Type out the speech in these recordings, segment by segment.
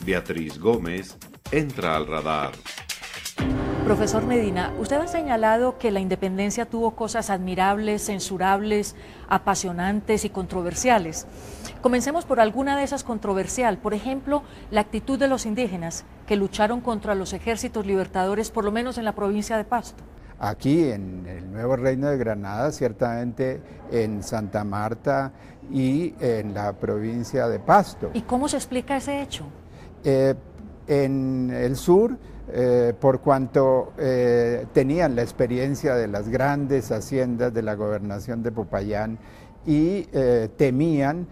Beatriz Gómez entra al radar. Profesor Medina, usted ha señalado que la independencia tuvo cosas admirables, censurables, apasionantes y controversiales. Comencemos por alguna de esas controversial, por ejemplo, la actitud de los indígenas que lucharon contra los ejércitos libertadores, por lo menos en la provincia de Pasto. Aquí en el Nuevo Reino de Granada, ciertamente en Santa Marta y en la provincia de Pasto. ¿Y cómo se explica ese hecho? En el sur, por cuanto tenían la experiencia de las grandes haciendas de la gobernación de Popayán y temían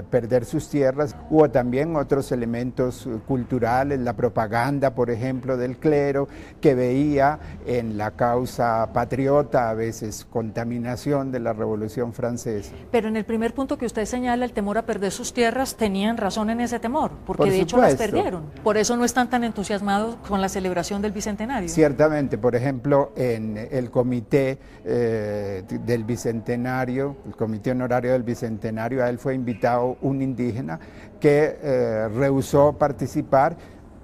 perder sus tierras. Hubo también otros elementos culturales, la propaganda, por ejemplo, del clero, que veía en la causa patriota a veces contaminación de la Revolución Francesa. Pero en el primer punto que usted señala, el temor a perder sus tierras, tenían razón en ese temor, porque Por de hecho supuesto. las perdieron. Por eso no están tan entusiasmados con la celebración del Bicentenario. Ciertamente, por ejemplo, en el comité del Bicentenario, el comité honorario del Bicentenario, a él fue invitado un indígena que rehusó participar.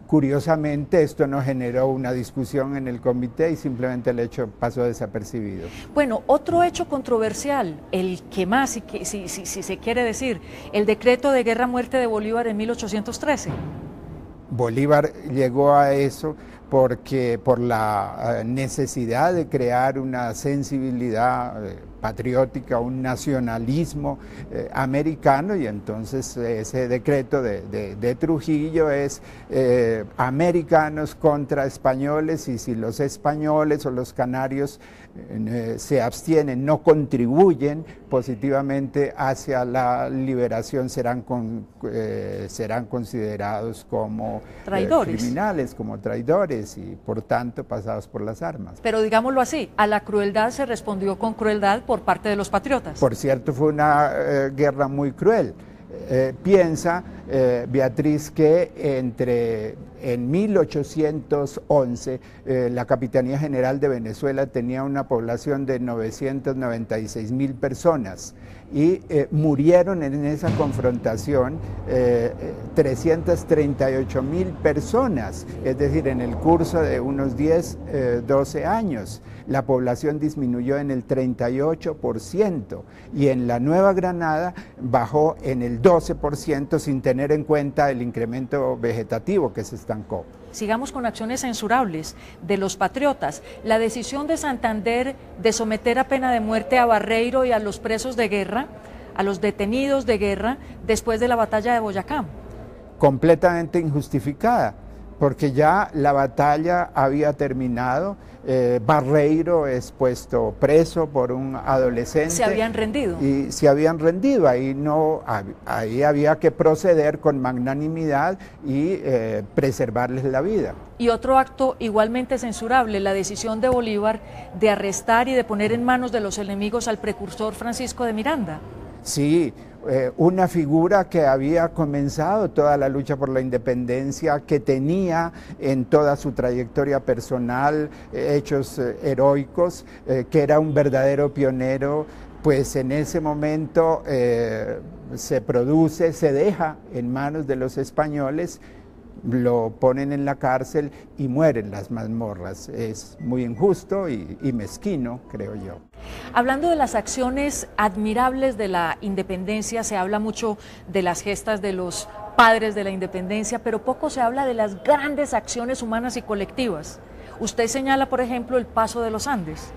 Curiosamente, esto no generó una discusión en el comité y simplemente el hecho pasó desapercibido. Bueno, otro hecho controversial, el que más, si se quiere decir, el decreto de guerra-muerte de Bolívar en 1813. Bolívar llegó a eso porque por la necesidad de crear una sensibilidad patriótica, un nacionalismo americano, y entonces ese decreto de Trujillo es americanos contra españoles, y si los españoles o los canarios se abstienen, no contribuyen positivamente hacia la liberación, serán considerados como traidores, criminales, como traidores y por tanto pasados por las armas. Pero digámoslo así, a la crueldad se respondió con crueldad por parte de los patriotas. Por cierto, fue una guerra muy cruel. Piensa, Beatriz, que en 1811 la Capitanía General de Venezuela tenía una población de 996.000 personas y murieron en esa confrontación 338.000 personas, es decir, en el curso de unos 12 años. La población disminuyó en el 38% y en la Nueva Granada bajó en el 12% sin tener en cuenta el incremento vegetativo que se estancó. Sigamos con acciones censurables de los patriotas. La decisión de Santander de someter a pena de muerte a Barreiro y a los presos de guerra, a los detenidos de guerra después de la batalla de Boyacá. Completamente injustificada, porque ya la batalla había terminado. Barreiro es puesto preso por un adolescente. Se habían rendido. Y se habían rendido, ahí había que proceder con magnanimidad y preservarles la vida. Y otro acto igualmente censurable, la decisión de Bolívar de arrestar y de poner en manos de los enemigos al precursor Francisco de Miranda. Sí, una figura que había comenzado toda la lucha por la independencia, que tenía en toda su trayectoria personal hechos heroicos, que era un verdadero pionero, pues en ese momento se deja en manos de los españoles, lo ponen en la cárcel y mueren las mazmorras. Es muy injusto y mezquino, creo yo. Hablando de las acciones admirables de la independencia, se habla mucho de las gestas de los padres de la independencia, pero poco se habla de las grandes acciones humanas y colectivas. Usted señala, por ejemplo, el Paso de los Andes.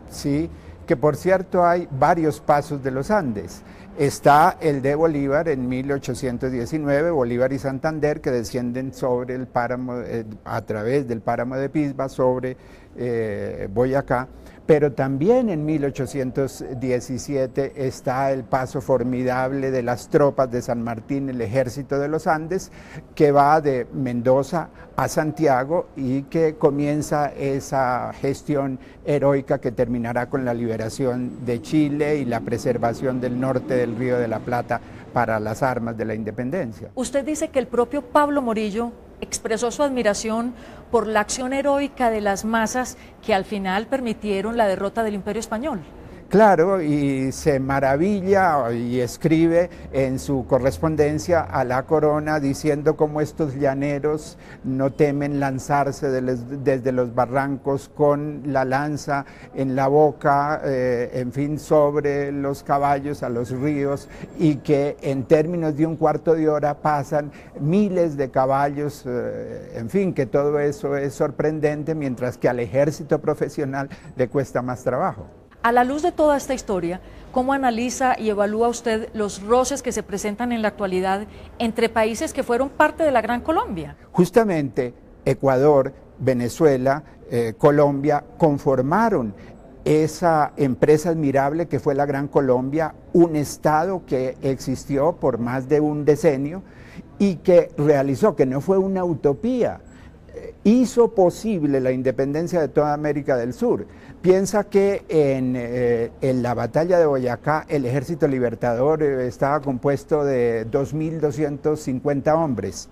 Sí, que por cierto hay varios pasos de los Andes. Está el de Bolívar en 1819, Bolívar y Santander, que descienden sobre el páramo, a través del páramo de Pisba sobre Boyacá. Pero también en 1817 está el paso formidable de las tropas de San Martín, el Ejército de los Andes, que va de Mendoza a Santiago y que comienza esa gestión heroica que terminará con la liberación de Chile y la preservación del norte del Río de la Plata para las armas de la independencia. Usted dice que el propio Pablo Morillo expresó su admiración por la acción heroica de las masas que al final permitieron la derrota del Imperio Español. Claro, y se maravilla y escribe en su correspondencia a la corona diciendo cómo estos llaneros no temen lanzarse desde los barrancos con la lanza en la boca, en fin, sobre los caballos a los ríos, y que en términos de un cuarto de hora pasan miles de caballos, en fin, que todo eso es sorprendente, mientras que al ejército profesional le cuesta más trabajo. A la luz de toda esta historia, ¿cómo analiza y evalúa usted los roces que se presentan en la actualidad entre países que fueron parte de la Gran Colombia? Justamente Ecuador, Venezuela, Colombia conformaron esa empresa admirable que fue la Gran Colombia, un Estado que existió por más de un decenio y que realizó, que no fue una utopía, hizo posible la independencia de toda América del Sur. Piensa que en la batalla de Boyacá el Ejército Libertador estaba compuesto de 2.250 hombres,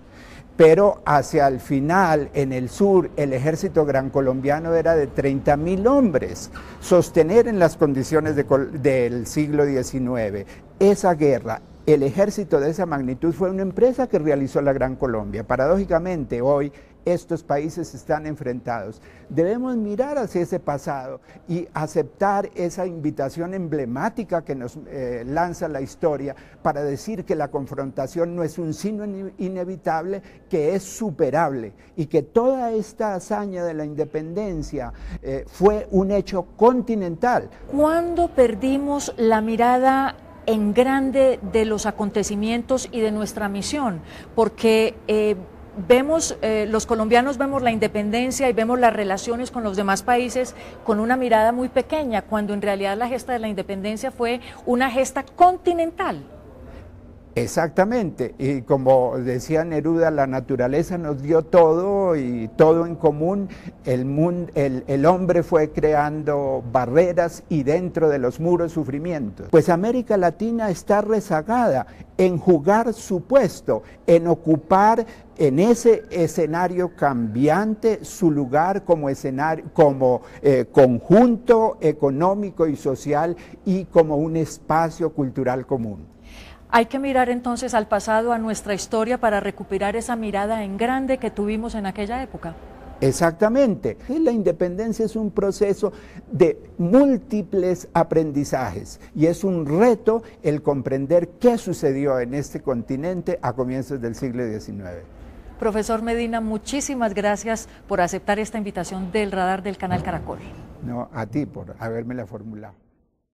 pero hacia el final, en el sur, el ejército gran colombiano era de 30.000 hombres. Sostener en las condiciones del siglo XIX esa guerra, el ejército de esa magnitud, fue una empresa que realizó la Gran Colombia. Paradójicamente, hoy estos países están enfrentados. Debemos mirar hacia ese pasado y aceptar esa invitación emblemática que nos lanza la historia para decir que la confrontación no es un sino inevitable, que es superable, y que toda esta hazaña de la independencia fue un hecho continental. ¿Cuándo perdimos la mirada en grande de los acontecimientos y de nuestra misión? Porque los colombianos vemos la independencia y vemos las relaciones con los demás países con una mirada muy pequeña, cuando en realidad la gesta de la independencia fue una gesta continental. Exactamente, y como decía Neruda, la naturaleza nos dio todo y todo en común. El hombre fue creando barreras y dentro de los muros sufrimientos. Pues América Latina está rezagada en jugar su puesto, en ocupar en ese escenario cambiante su lugar como conjunto económico y social y como un espacio cultural común. Hay que mirar entonces al pasado, a nuestra historia, para recuperar esa mirada en grande que tuvimos en aquella época. Exactamente. La independencia es un proceso de múltiples aprendizajes y es un reto el comprender qué sucedió en este continente a comienzos del siglo XIX. Profesor Medina, muchísimas gracias por aceptar esta invitación del Radar del Canal Caracol. No, a ti por habérmela formulado.